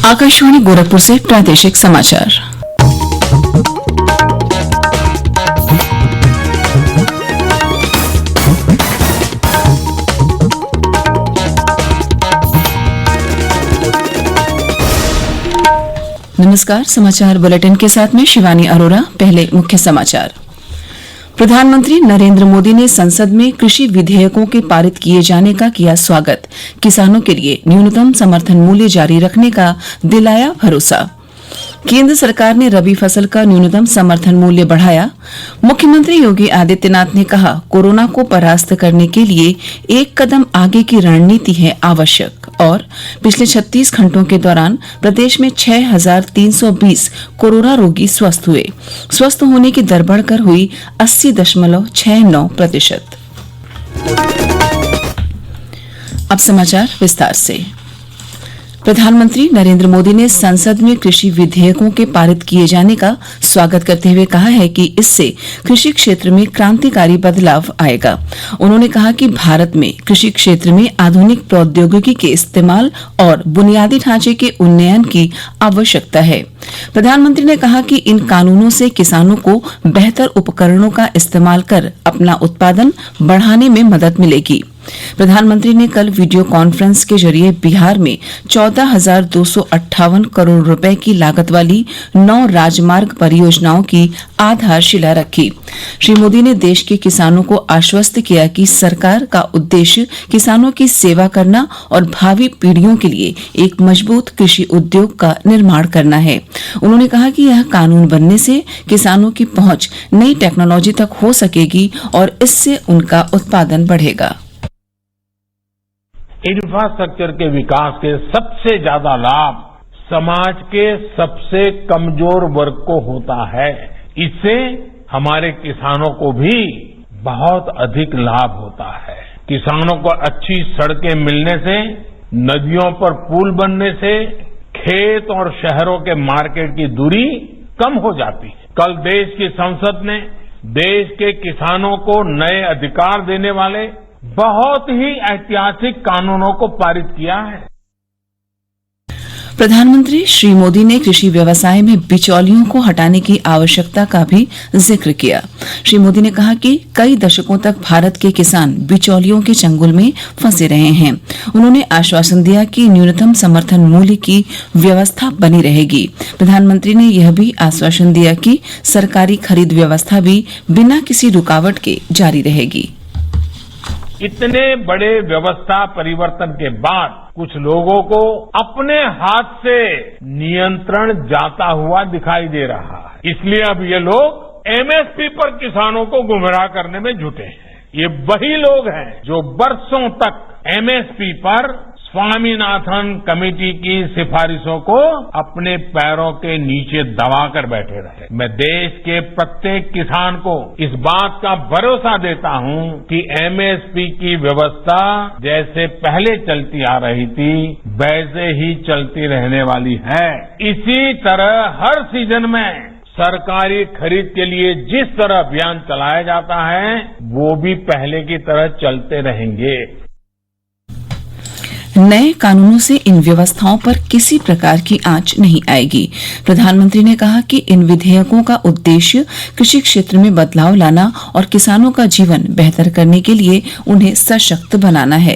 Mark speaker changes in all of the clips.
Speaker 1: आकाशवाणी गोरखपुर से प्रादेशिक समाचार। नमस्कार, समाचार बुलेटिन के साथ में शिवानी अरोरा। पहले मुख्य समाचार। प्रधानमंत्री नरेंद्र मोदी ने संसद में कृषि विधेयकों के पारित किए जाने का किया स्वागत। किसानों के लिए न्यूनतम समर्थन मूल्य जारी रखने का दिलाया भरोसा। केंद्र सरकार ने रबी फसल का न्यूनतम समर्थन मूल्य बढ़ाया। मुख्यमंत्री योगी आदित्यनाथ ने कहा, कोरोना को परास्त करने के लिए एक कदम आगे की रणनीति है आवश्यक। और पिछले 36 घंटों के दौरान प्रदेश में 6,320 कोरोना रोगी स्वस्थ हुए। स्वस्थ होने की दर बढ़कर हुई 80.69%। अब समाचार विस्तार से। प्रधानमंत्री नरेंद्र मोदी ने संसद में कृषि विधेयकों के पारित किए जाने का स्वागत करते हुए कहा है कि इससे कृषि क्षेत्र में क्रांतिकारी बदलाव आएगा। उन्होंने कहा कि भारत में कृषि क्षेत्र में आधुनिक प्रौद्योगिकी के इस्तेमाल और बुनियादी ढांचे के उन्नयन की आवश्यकता है। प्रधानमंत्री ने कहा कि इन कानूनों से किसानों को बेहतर उपकरणों का इस्तेमाल कर अपना उत्पादन बढ़ाने में मदद मिलेगी। प्रधानमंत्री ने कल वीडियो कॉन्फ्रेंस के जरिए बिहार में 14,258 करोड़ रुपए की लागत वाली 9 राजमार्ग परियोजनाओं की आधारशिला रखी। श्री मोदी ने देश के किसानों को आश्वस्त किया कि सरकार का उद्देश्य किसानों की सेवा करना और भावी पीढ़ियों के लिए एक मजबूत कृषि उद्योग का निर्माण करना है। उन्होंने कहा कि यह कानून बनने से किसानों की पहुंच नई टेक्नोलॉजी तक हो सकेगी और इससे उनका उत्पादन बढ़ेगा।
Speaker 2: इंफ्रास्ट्रक्चर के विकास के सबसे ज्यादा लाभ समाज के सबसे कमजोर वर्ग को होता है। इससे हमारे किसानों को भी बहुत अधिक लाभ होता है। किसानों को अच्छी सड़कें मिलने से, नदियों पर पुल बनने से खेत और शहरों के मार्केट की दूरी कम हो जाती है। कल देश की संसद ने देश के किसानों को नए अधिकार देने वाले बहुत ही ऐतिहासिक कानूनों को पारित किया है।
Speaker 1: प्रधानमंत्री श्री मोदी ने कृषि व्यवसाय में बिचौलियों को हटाने की आवश्यकता का भी जिक्र किया। श्री मोदी ने कहा कि कई दशकों तक भारत के किसान बिचौलियों के चंगुल में फंसे रहे हैं। उन्होंने आश्वासन दिया कि न्यूनतम समर्थन मूल्य की व्यवस्था बनी रहेगी। प्रधानमंत्री ने यह भी आश्वासन दिया कि सरकारी खरीद व्यवस्था भी बिना किसी रुकावट के जारी रहेगी।
Speaker 2: इतने बड़े व्यवस्था परिवर्तन के बाद कुछ लोगों को अपने हाथ से नियंत्रण जाता हुआ दिखाई दे रहा है। इसलिए अब ये लोग एमएसपी पर किसानों को गुमराह करने में जुटे हैं। ये वही लोग हैं जो बरसों तक एमएसपी पर स्वामीनाथन कमेटी की सिफारिशों को अपने पैरों के नीचे दबाकर बैठे रहे। मैं देश के प्रत्येक किसान को इस बात का भरोसा देता हूं कि एमएसपी की व्यवस्था जैसे पहले चलती आ रही थी वैसे ही चलती रहने वाली है। इसी तरह हर सीजन में सरकारी खरीद के लिए जिस तरह अभियान चलाया जाता है वो भी पहले की तरह चलते रहेंगे।
Speaker 1: नए कानूनों से इन व्यवस्थाओं पर किसी प्रकार की आंच नहीं आएगी। प्रधानमंत्री ने कहा कि इन विधेयकों का उद्देश्य कृषि क्षेत्र में बदलाव लाना और किसानों का जीवन बेहतर करने के लिए उन्हें सशक्त बनाना है।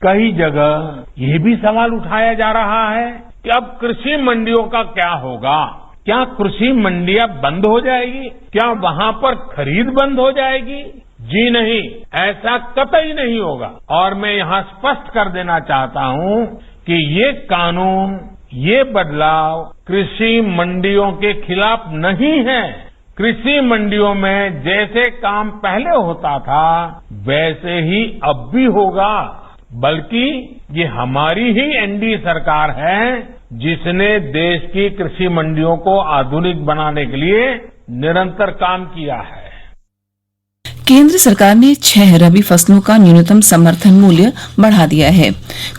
Speaker 2: कई जगह ये भी सवाल उठाया जा रहा है कि अब कृषि मंडियों का क्या होगा। क्या कृषि मंडियां बंद हो जाएगी? क्या वहां पर खरीद बंद हो जाएगी? जी नहीं, ऐसा कतई नहीं होगा। और मैं यहां स्पष्ट कर देना चाहता हूं कि ये कानून, ये बदलाव कृषि मंडियों के खिलाफ नहीं है। कृषि मंडियों में जैसे काम पहले होता था वैसे ही अब भी होगा। बल्कि ये हमारी ही एनडीए सरकार है जिसने देश की कृषि मंडियों को आधुनिक बनाने के लिए निरंतर काम किया है।
Speaker 1: केंद्र सरकार ने 6 रबी फसलों का न्यूनतम समर्थन मूल्य बढ़ा दिया है।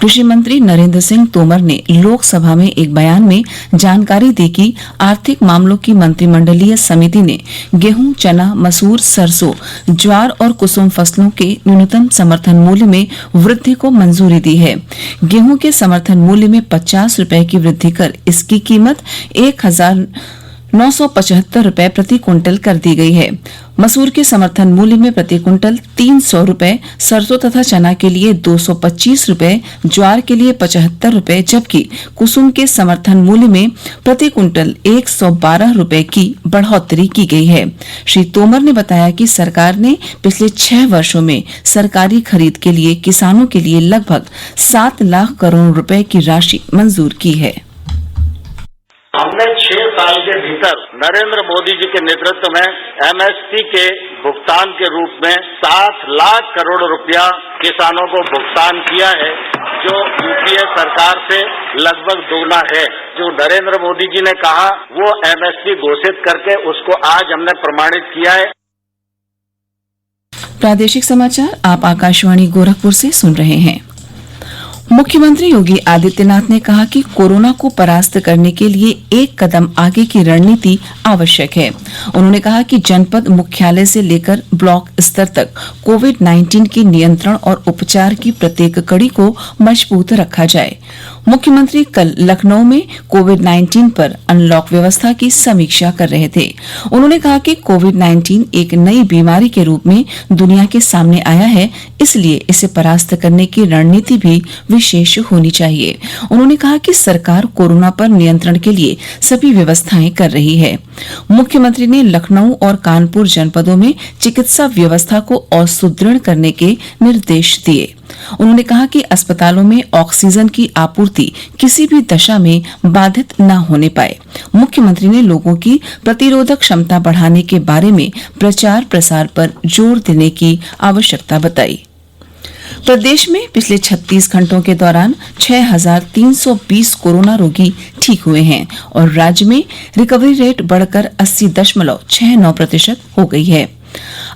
Speaker 1: कृषि मंत्री नरेंद्र सिंह तोमर ने लोकसभा में एक बयान में जानकारी दी कि आर्थिक मामलों की मंत्रिमंडलीय समिति ने गेहूं, चना, मसूर, सरसों, ज्वार और कुसुम फसलों के न्यूनतम समर्थन मूल्य में वृद्धि को मंजूरी दी है। गेहूं के समर्थन मूल्य में 50 रुपए की वृद्धि कर इसकी कीमत 1,975 रुपए प्रति क्विंटल कर दी गई है। मसूर के समर्थन मूल्य में प्रति क्विंटल 300 रुपए, सरसों तथा चना के लिए 225 रुपए, ज्वार के लिए 75 रुपए, जबकि कुसुम के समर्थन मूल्य में प्रति क्विंटल 112 रुपए की बढ़ोतरी की गई है। श्री तोमर ने बताया कि सरकार ने पिछले 6 वर्षों में सरकारी खरीद के लिए किसानों के लिए लगभग 7 लाख करोड़ रुपए की राशि मंजूर की है।
Speaker 3: हमने 6 साल के भीतर नरेंद्र मोदी जी के नेतृत्व में एमएसपी के भुगतान के रूप में 7 लाख करोड़ रुपया किसानों को भुगतान किया है, जो यूपीए सरकार से लगभग दोगुना है। जो नरेंद्र मोदी जी ने कहा वो एमएसपी घोषित करके उसको आज हमने प्रमाणित किया है।
Speaker 1: प्रादेशिक समाचार आप आकाशवाणी गोरखपुर से सुन रहे हैं। मुख्यमंत्री योगी आदित्यनाथ ने कहा कि कोरोना को परास्त करने के लिए एक कदम आगे की रणनीति आवश्यक है। उन्होंने कहा कि जनपद मुख्यालय से लेकर ब्लॉक स्तर तक कोविड-19 के नियंत्रण और उपचार की प्रत्येक कड़ी को मजबूत रखा जाए। मुख्यमंत्री कल लखनऊ में कोविड-19 पर अनलॉक व्यवस्था की समीक्षा कर रहे थे। उन्होंने कहा कि कोविड-19 एक नई बीमारी के रूप में दुनिया के सामने आया है, इसलिए इसे परास्त करने की रणनीति भी विशेष होनी चाहिए। उन्होंने कहा कि सरकार कोरोना पर नियंत्रण के लिए सभी व्यवस्थाएं कर रही है। मुख्यमंत्री ने लखनऊ और कानपुर जनपदों में चिकित्सा व्यवस्था को और सुदृढ़ करने के निर्देश दिए। उन्होंने कहा कि अस्पतालों में ऑक्सीजन की आपूर्ति किसी भी दशा में बाधित न होने पाए। मुख्यमंत्री ने लोगों की प्रतिरोधक क्षमता बढ़ाने के बारे में प्रचार प्रसार पर जोर देने की आवश्यकता बताई। प्रदेश में पिछले 36 घंटों के दौरान 6,320 कोरोना रोगी ठीक हुए हैं और राज्य में रिकवरी रेट बढ़कर 80.69% हो गई है।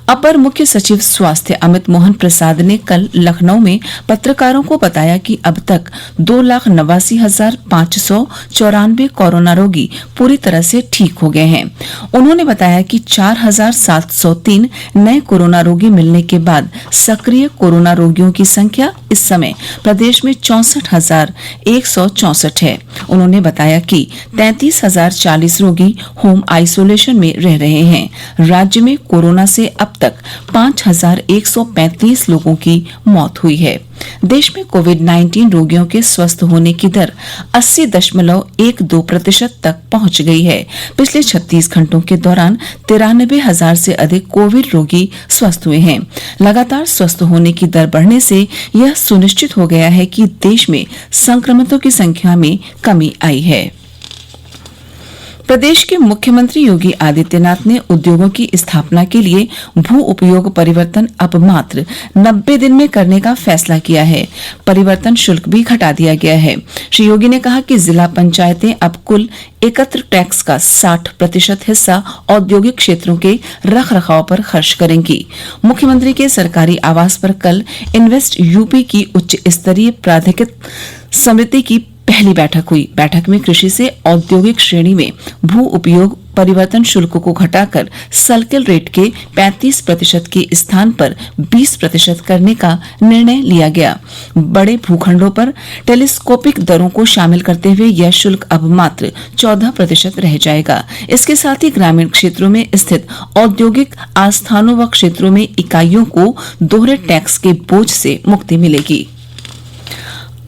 Speaker 1: अपर मुख्य सचिव स्वास्थ्य अमित मोहन प्रसाद ने कल लखनऊ में पत्रकारों को बताया कि अब तक 2,89,594 कोरोना रोगी पूरी तरह से ठीक हो गए हैं। उन्होंने बताया कि 4,703 नए कोरोना रोगी मिलने के बाद सक्रिय कोरोना रोगियों की संख्या इस समय प्रदेश में 64,164 है। उन्होंने बताया कि 33,040 रोगी होम आइसोलेशन में रह रहे हैं। राज्य में कोरोना से अब तक 5,135 लोगों की मौत हुई है। देश में कोविड-19 रोगियों के स्वस्थ होने की दर 80.12% तक पहुंच गई है। पिछले 36 घंटों के दौरान 93,000 से अधिक कोविड रोगी स्वस्थ हुए हैं। लगातार स्वस्थ होने की दर बढ़ने से यह सुनिश्चित हो गया है कि देश में संक्रमितों की संख्या में कमी आई है। प्रदेश के मुख्यमंत्री योगी आदित्यनाथ ने उद्योगों की स्थापना के लिए भू उपयोग परिवर्तन अब मात्र 90 दिन में करने का फैसला किया है। परिवर्तन शुल्क भी घटा दिया गया है। श्री योगी ने कहा कि जिला पंचायतें अब कुल एकत्र टैक्स का 60% हिस्सा औद्योगिक क्षेत्रों के रखरखाव पर खर्च करेंगी। मुख्यमंत्री के सरकारी आवास पर कल इन्वेस्ट यूपी की उच्च स्तरीय प्राधिकृत समिति की पहली बैठक हुई। बैठक में कृषि से औद्योगिक श्रेणी में भू उपयोग परिवर्तन शुल्क को घटाकर सर्किल रेट के 35% के स्थान पर 20% करने का निर्णय लिया गया। बड़े भूखंडों पर टेलीस्कोपिक दरों को शामिल करते हुए यह शुल्क अब मात्र 14% रह जाएगा। इसके साथ ही ग्रामीण क्षेत्रों में स्थित औद्योगिक आस्थानों व क्षेत्रों में इकाइयों को दोहरे टैक्स के बोझ से मुक्ति मिलेगी।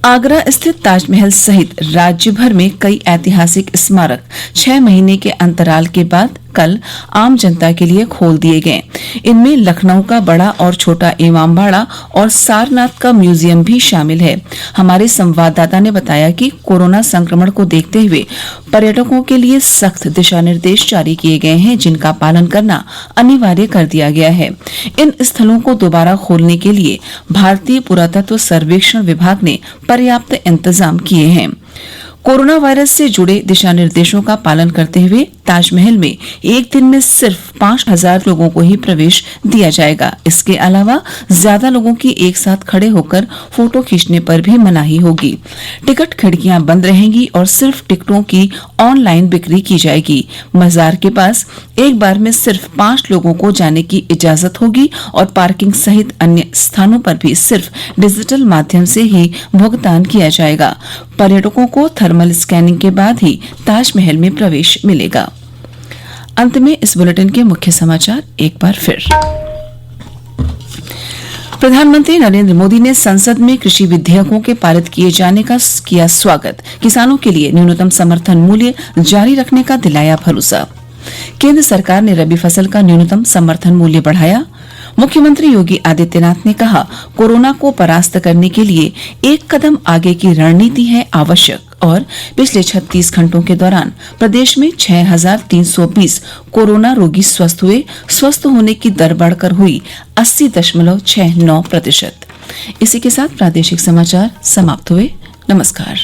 Speaker 1: आगरा स्थित ताजमहल सहित राज्य भर में कई ऐतिहासिक स्मारक 6 महीने के अंतराल के बाद कल आम जनता के लिए खोल दिए गए। इनमें लखनऊ का बड़ा और छोटा इमामबाड़ा और सारनाथ का म्यूजियम भी शामिल है। हमारे संवाददाता ने बताया कि कोरोना संक्रमण को देखते हुए पर्यटकों के लिए सख्त दिशा निर्देश जारी किए गए हैं, जिनका पालन करना अनिवार्य कर दिया गया है। इन स्थलों को दोबारा खोलने के लिए भारतीय पुरातत्व सर्वेक्षण विभाग ने पर्याप्त इंतजाम किए हैं। कोरोना वायरस से जुड़े दिशा निर्देशों का पालन करते हुए ताजमहल में एक दिन में सिर्फ 5,000 लोगों को ही प्रवेश दिया जाएगा। इसके अलावा ज्यादा लोगों की एक साथ खड़े होकर फोटो खींचने पर भी मनाही होगी। टिकट खिड़कियां बंद रहेंगी और सिर्फ टिकटों की ऑनलाइन बिक्री की जाएगी। मजार के पास एक बार में सिर्फ 5 लोगों को जाने की इजाजत होगी और पार्किंग सहित अन्य स्थानों पर भी सिर्फ डिजिटल माध्यम से ही भुगतान किया जाएगा। पर्यटकों को थर्मल स्कैनिंग के बाद ही ताजमहल में प्रवेश मिलेगा। अंत में इस बुलेटिन के मुख्य समाचार एक बार फिर। प्रधानमंत्री नरेंद्र मोदी ने संसद में कृषि विधेयकों के पारित किए जाने का किया स्वागत। किसानों के लिए न्यूनतम समर्थन मूल्य जारी रखने का दिलाया भरोसा। केंद्र सरकार ने रबी फसल का न्यूनतम समर्थन मूल्य बढ़ाया। मुख्यमंत्री योगी आदित्यनाथ ने कहा, कोरोना को परास्त करने के लिए एक कदम आगे की रणनीति है आवश्यक। और पिछले 36 घंटों के दौरान प्रदेश में 6,320 कोरोना रोगी स्वस्थ हुए। स्वस्थ होने की दर बढ़कर हुई 80.69%। इसी के साथ प्रादेशिक समाचार समाप्त हुए। नमस्कार।